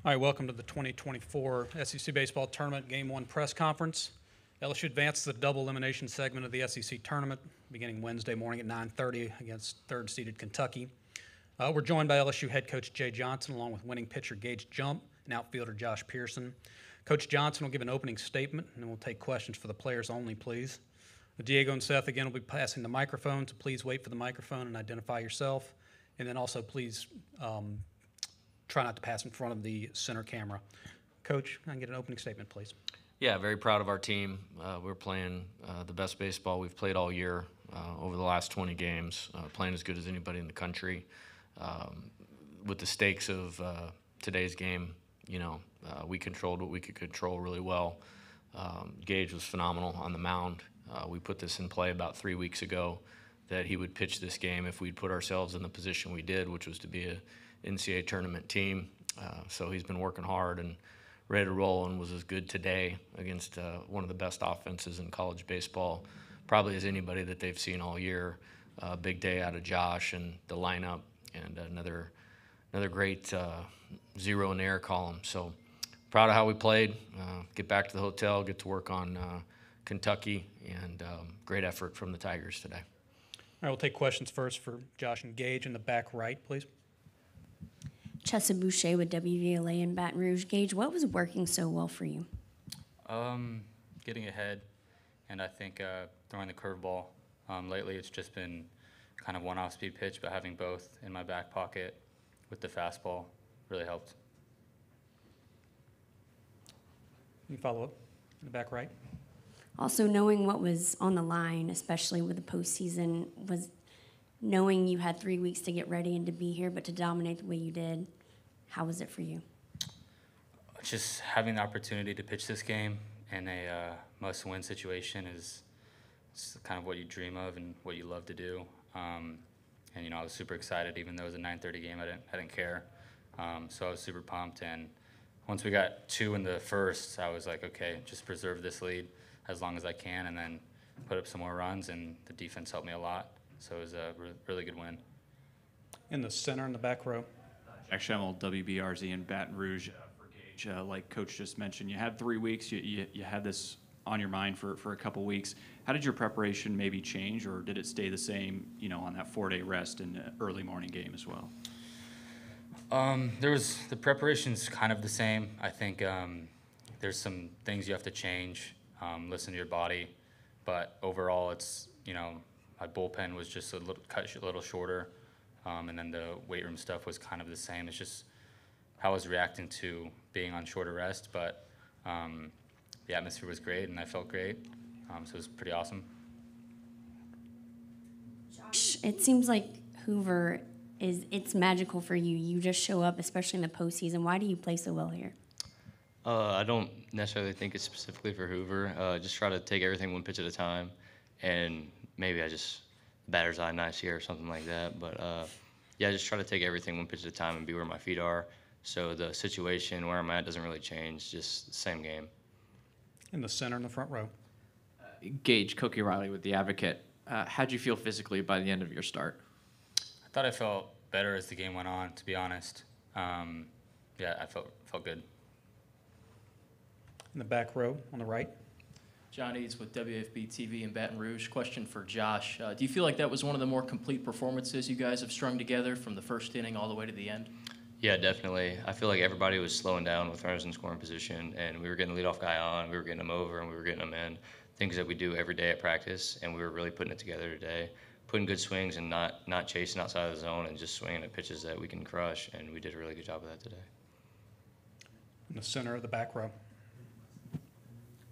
All right, welcome to the 2024 SEC Baseball Tournament Game 1 press conference. LSU advanced to the double elimination segment of the SEC Tournament beginning Wednesday morning at 9:30 against third-seeded Kentucky. We're joined by LSU head coach Jay Johnson along with winning pitcher Gage and outfielder Josh Pearson. Coach Johnson will give an opening statement, and then we'll take questions for the players only, please. Diego and Seth, again, will be passing the microphone, so please wait for the microphone and identify yourself. And then also please try not to pass in front of the center camera. Coach, can I get an opening statement, please? Yeah, very proud of our team. We're playing the best baseball we've played all year over the last 20 games, playing as good as anybody in the country. With the stakes of today's game, we controlled what we could control really well. Gage was phenomenal on the mound. We put this in play about 3 weeks ago that he would pitch this game if we'd put ourselves in the position we did, which was to be a NCAA tournament team. So he's been working hard and ready to roll, and was as good today against one of the best offenses in college baseball, probably as anybody that they've seen all year. Big day out of Josh and the lineup, and another great zero in the air column. So proud of how we played. Get back to the hotel, get to work on Kentucky, and great effort from the Tigers today. All right, we'll take questions first for Josh and Gage in the back right, please. Chessa Boucher with WVLA in Baton Rouge. Gage, what was working so well for you? Getting ahead, and I think throwing the curveball. Lately it's just been kind of one off-speed pitch, but having both in my back pocket with the fastball really helped. Any follow-up in the back right? Also, knowing what was on the line, especially with the postseason, was knowing you had 3 weeks to get ready and to be here, but to dominate the way you did, how was it for you? Just having the opportunity to pitch this game in a must-win situation is kind of what you dream of and what you love to do. And I was super excited, even though it was a 9:30 game. I didn't care. So I was super pumped. And once we got 2 in the first, I was like, okay, just preserve this lead as long as I can, and then put up some more runs. And the defense helped me a lot. So it was a really good win. In the center, in the back row. Jack Schemmel, WBRZ in Baton Rouge. For Gage, like Coach just mentioned, you had 3 weeks. You had this on your mind for a couple weeks. How did your preparation maybe change, or did it stay the same, on that 4-day rest and early morning game as well? The preparation's kind of the same. I think there's some things you have to change, listen to your body, but overall it's, my bullpen was just cut a little shorter, and then the weight room stuff was kind of the same. It's just how I was reacting to being on shorter rest, but the atmosphere was great and I felt great, so it was pretty awesome. Josh, it seems like Hoover it's magical for you. You just show up, especially in the postseason. Why do you play so well here? I don't necessarily think it's specifically for Hoover. Just try to take everything one pitch at a time, and maybe batter's eye nice here or something like that. But yeah, just try to take everything one pitch at a time and be where my feet are. So the situation where I'm at doesn't really change, just the same game. In the center, in the front row. Gage, Cokie Riley with The Advocate. How'd you feel physically by the end of your start? I thought I felt better as the game went on, to be honest. Yeah, I felt good. In the back row, on the right. John Eads with WFB TV in Baton Rouge. Question for Josh. Do you feel like that was one of the more complete performances you guys have strung together from the first inning all the way to the end? Yeah, definitely. I feel like everybody was slowing down with runners in scoring position, and we were getting the leadoff guy on, we were getting him over, and we were getting him in. Things that we do every day at practice, and we were really putting it together today. Putting good swings and not chasing outside of the zone, and just swinging at pitches that we can crush, and we did a really good job of that today. In the center of the back row.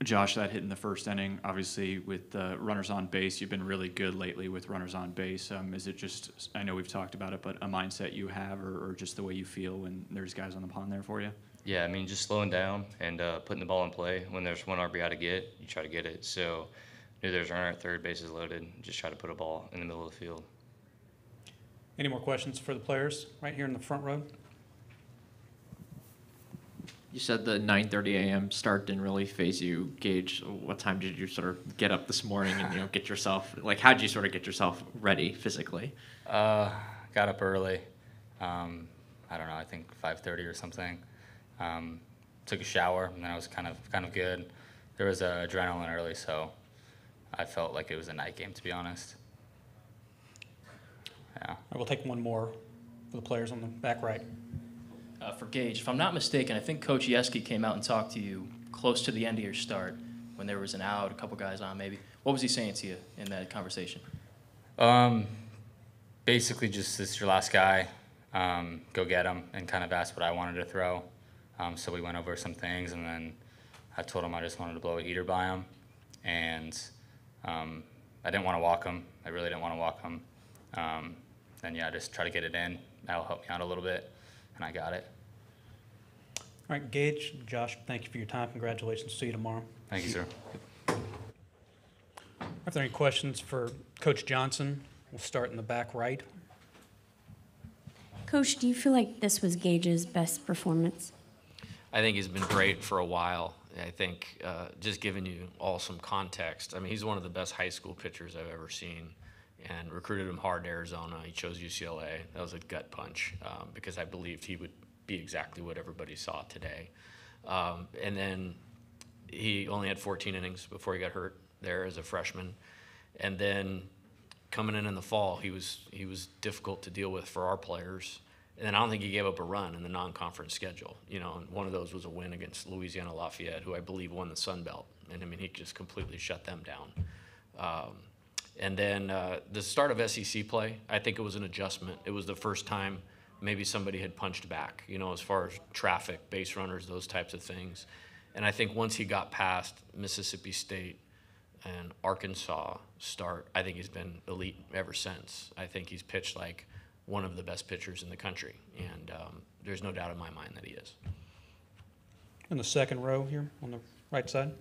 Josh, that hit in the first inning, obviously with runners on base, you've been really good lately with runners on base. Is it just, I know we've talked about it, but a mindset you have, or just the way you feel when there's guys on the pond there for you? Yeah, just slowing down and putting the ball in play. When there's one RBI to get, you try to get it. So knew there's a runner at third, bases loaded, just try to put a ball in the middle of the field. Any more questions for the players right here in the front row? You said the 9:30 a.m. start didn't really phase you. Gage, what time did you sort of get up this morning and get yourself, how'd you sort of get yourself ready physically? Got up early. I don't know, I think 5:30 or something. Took a shower, and then I was kind of good. There was adrenaline early, so I felt like it was a night game, to be honest. Yeah. I will take one more for the players on the back right. For Gage, if I'm not mistaken, I think Coach Yeski came out and talked to you close to the end of your start when there was an out, a couple guys on maybe. What was he saying to you in that conversation? Basically just this is your last guy, go get him, and kind of asked what I wanted to throw. So we went over some things, and then I told him I just wanted to blow a heater by him, and I didn't want to walk him. I really didn't want to walk him. Then yeah, just try to get it in. That'll help me out a little bit, and I got it. All right, Gage, Josh, thank you for your time. Congratulations. See you tomorrow. Thank you, sir. If there are any questions for Coach Johnson, we'll start in the back right. Coach, do you feel like this was Gage's best performance? I think he's been great for a while. I think just giving you all some context, I mean, he's one of the best high school pitchers I've ever seen, and recruited him hard to Arizona. He chose UCLA. That was a gut punch because I believed he would be exactly what everybody saw today. And then he only had 14 innings before he got hurt there as a freshman. And then coming in the fall, he was difficult to deal with for our players. And then I don't think he gave up a run in the non-conference schedule. You know, and one of those was a win against Louisiana Lafayette, who I believe won the Sun Belt. And I mean, he just completely shut them down. And then the start of SEC play, I think it was an adjustment. It was the first time maybe somebody had punched back, you know, as far as traffic, base runners, those types of things. And I think once he got past Mississippi State and Arkansas start, I think he's been elite ever since. I think he's pitched like one of the best pitchers in the country, and there's no doubt in my mind that he is. In the second row here on the right side.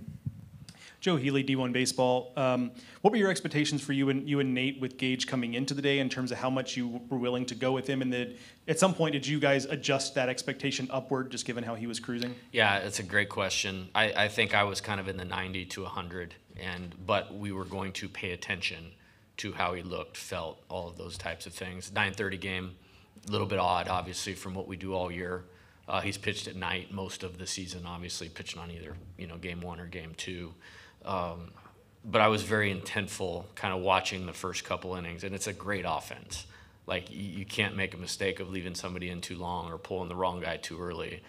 Joe Healy, D1 Baseball. What were your expectations for you and Nate with Gage coming into the day in terms of how much you were willing to go with him? And then at some point, did you guys adjust that expectation upward, just given how he was cruising? Yeah, it's a great question. I think I was kind of in the 90 to 100, but we were going to pay attention to how he looked, felt, all of those types of things. 9:30 game, a little bit odd, obviously, from what we do all year. He's pitched at night most of the season, obviously, pitching on either game one or game two. But I was very intentful kind of watching the first couple innings, and it's a great offense. Like, you can't make a mistake of leaving somebody in too long or pulling the wrong guy too early.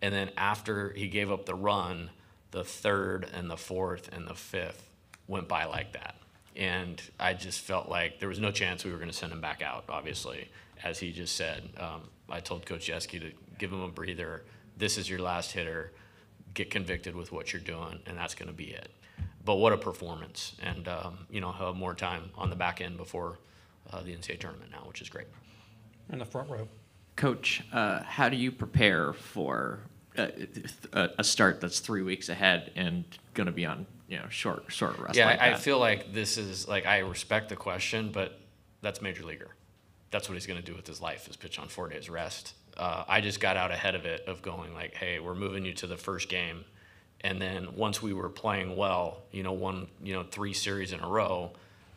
And then after he gave up the run, the third and the fourth and the fifth went by like that. And I just felt like there was no chance we were going to send him back out, obviously, as he just said. I told Coach Yeski to give him a breather. This is your last hitter. Get convicted with what you're doing, and that's going to be it. But what a performance. And, he'll have more time on the back end before the NCAA tournament now, which is great. In the front row. Coach, how do you prepare for a start that's 3 weeks ahead and going to be on short rest? Yeah, like that? I feel like this is like, I respect the question, but that's major leaguer. That's what he's going to do with his life, is pitch on 4 days rest. I just got out ahead of it, of going like, hey, we're moving you to the first game. And then once we were playing well, won 3 series in a row,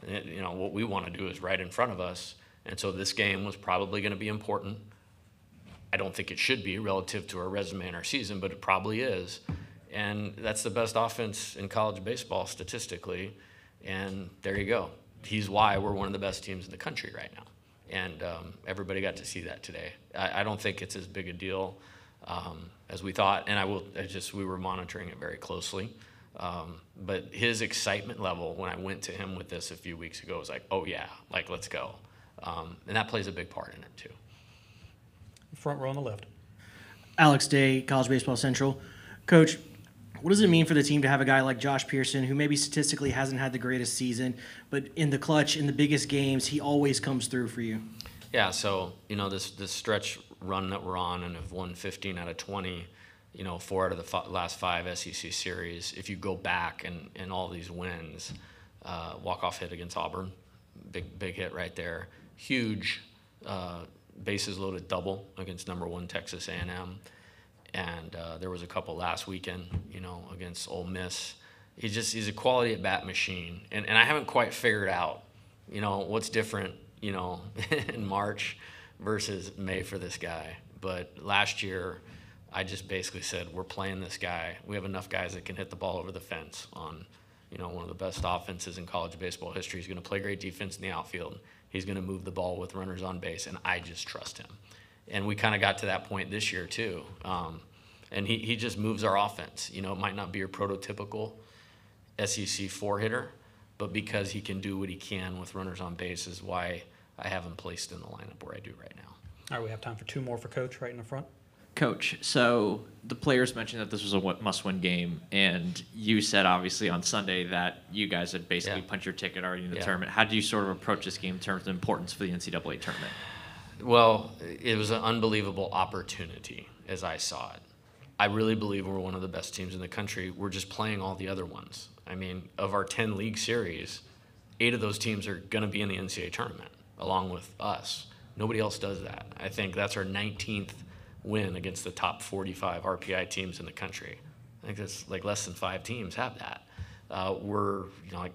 what we want to do is right in front of us. And so this game was probably going to be important. I don't think it should be relative to our resume and our season, but it probably is. And that's the best offense in college baseball statistically. And there you go. He's why we're one of the best teams in the country right now. And everybody got to see that today. I don't think it's as big a deal as we thought. And we were monitoring it very closely. But his excitement level when I went to him with this a few weeks ago was like, oh yeah, like, let's go. And that plays a big part in it too. Front row on the left. Alex Day, College Baseball Central. Coach, what does it mean for the team to have a guy like Josh Pearson, who maybe statistically hasn't had the greatest season, but in the clutch, in the biggest games, he always comes through for you? Yeah, so, this stretch run that we're on and have won 15 out of 20, 4 out of the last 5 SEC series. If you go back and all these wins, walk-off hit against Auburn, big hit right there. Huge bases loaded double against #1 Texas A&M. And there was a couple last weekend, against Ole Miss. He's a quality at-bat machine. And I haven't quite figured out, what's different, in March versus May for this guy. But last year, I just basically said, we're playing this guy. We have enough guys that can hit the ball over the fence on, one of the best offenses in college baseball history. He's going to play great defense in the outfield. He's going to move the ball with runners on base, and I just trust him. And we kind of got to that point this year too. And he just moves our offense. It might not be your prototypical SEC 4-hitter, but because he can do what he can with runners on base is why I have him placed in the lineup where I do right now. All right, we have time for 2 more for Coach right in the front. Coach, so the players mentioned that this was a must-win game, and you said obviously on Sunday that you guys had basically punched your ticket already in the tournament. How do you sort of approach this game in terms of importance for the NCAA tournament? Well, it was an unbelievable opportunity as I saw it. I really believe we're one of the best teams in the country. We're just playing all the other ones. I mean, of our 10 league series, 8 of those teams are going to be in the NCAA tournament along with us. Nobody else does that. I think that's our 19th win against the top 45 RPI teams in the country. I think that's like less than 5 teams have that. We're like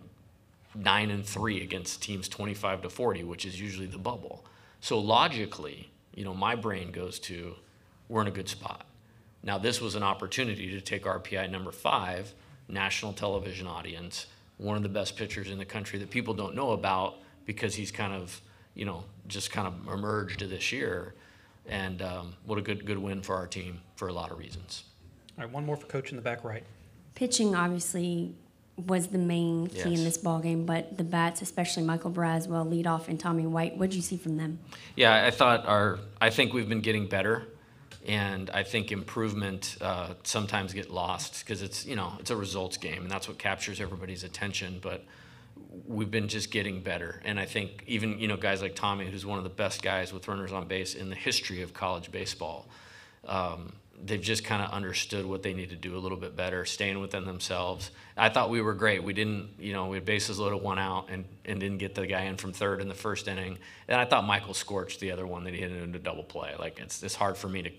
9-3 against teams 25 to 40, which is usually the bubble. So logically, my brain goes to, we're in a good spot. Now this was an opportunity to take RPI number 5, national television audience, one of the best pitchers in the country that people don't know about because he's kind of, just kind of emerged this year. And what a good win for our team for a lot of reasons. All right, one more for Coach in the back right. Pitching obviously was the main key in this ball game, but the bats, especially Michael Braswell, leadoff, and Tommy White, what did you see from them? Yeah, I think we've been getting better, and I think improvement sometimes get lost because it's a results game, and that's what captures everybody's attention. But we've been just getting better, and I think even guys like Tommy, who's one of the best guys with runners on base in the history of college baseball, they've just kind of understood what they need to do a little bit better, staying within themselves. I thought we were great. We didn't, we had bases loaded, 1 out, and didn't get the guy in from third in the first inning. And I thought Michael scorched the other one that he hit into double play. Like it's hard for me to,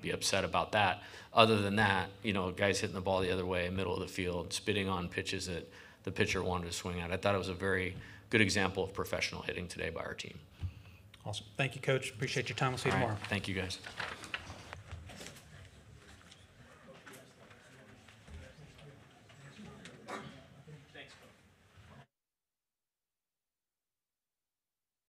be upset about that. Other than that, guys hitting the ball the other way, middle of the field, spitting on pitches that the pitcher wanted to swing at. I thought it was a very good example of professional hitting today by our team. Awesome. Thank you, Coach. Appreciate your time. We'll see you tomorrow. Thank you, guys.